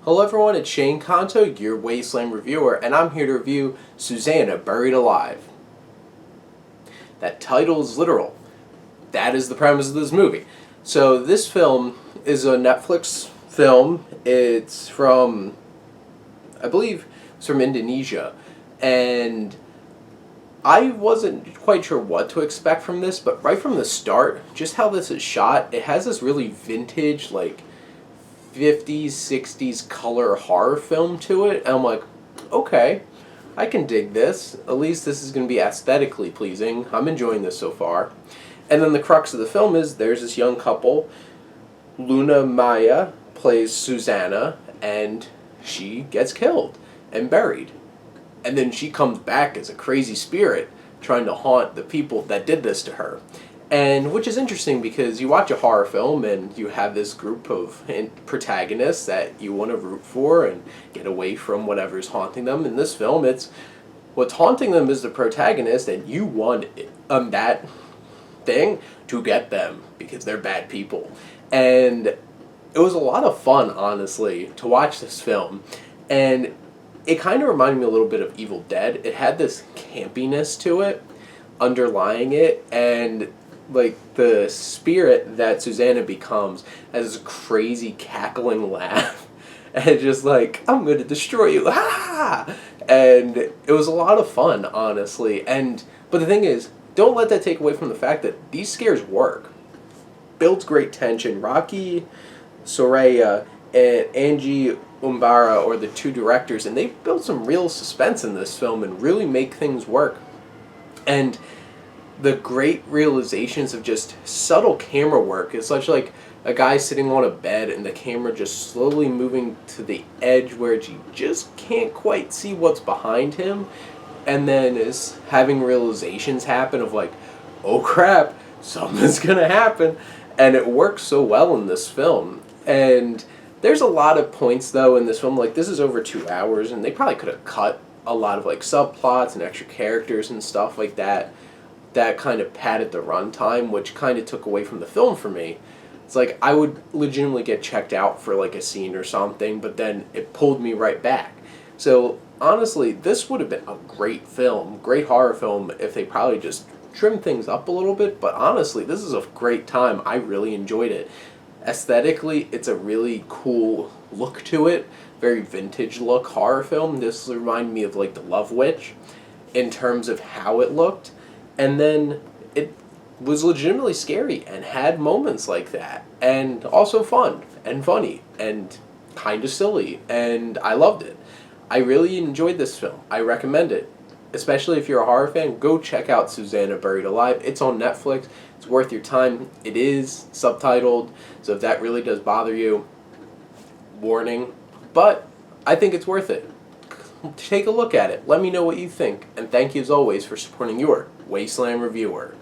Hello everyone, it's Shane Kanto, your Wasteland Reviewer, and I'm here to review Suzzanna Buried Alive. That title is literal. That is the premise of this movie. So this film is a Netflix film. It's from, I believe, it's from Indonesia, and I wasn't quite sure what to expect from this, but right from the start, just how this is shot, it has this really vintage, like, 50s, 60s color horror film to it, and I'm like, okay, I can dig this. At least this is going to be aesthetically pleasing. I'm enjoying this so far. And then the crux of the film is there's this young couple. Luna Maya plays Suzzanna, and she gets killed and buried. And then she comes back as a crazy spirit trying to haunt the people that did this to her. And which is interesting because you watch a horror film and you have this group of protagonists that you want to root for and get away from whatever's haunting them. In this film, it's what's haunting them is the protagonist, and you want that thing to get them because they're bad people. And it was a lot of fun, honestly, to watch this film. And it kind of reminded me a little bit of Evil Dead. It had this campiness to it, underlying it, and like the spirit that Suzzanna becomes has a crazy cackling laugh and just like, I'm going to destroy you, ah! And it was a lot of fun, honestly. But the thing is, don't let that take away from the fact that these scares work. Builds great tension. Rocky Soraya and Angie Umbara are the two directors, and they built some real suspense in this film and really make things work. And the great realizations of just subtle camera work. It's such like a guy sitting on a bed and the camera just slowly moving to the edge where you just can't quite see what's behind him, and then is having realizations happen of like, oh crap, something's gonna happen. And it works so well in this film. And there's a lot of points though in this film, like this is over 2 hours and they probably could have cut a lot of like subplots and extra characters and stuff like that kind of padded the runtime, which kind of took away from the film for me. It's like I would legitimately get checked out for like a scene or something, but then it pulled me right back. So honestly, this would have been a great film, great horror film, if they probably just trimmed things up a little bit. But honestly, this is a great time. I really enjoyed it. Aesthetically, it's a really cool look to it, very vintage look horror film. This reminded me of like The Love Witch in terms of how it looked. And then it was legitimately scary and had moments like that. And also fun and funny and kind of silly. And I loved it. I really enjoyed this film. I recommend it. Especially if you're a horror fan, go check out Suzzanna Buried Alive. It's on Netflix. It's worth your time. It is subtitled, so if that really does bother you, warning. But I think it's worth it. Take a look at it. Let me know what you think. And thank you as always for supporting your Wasteland Reviewer.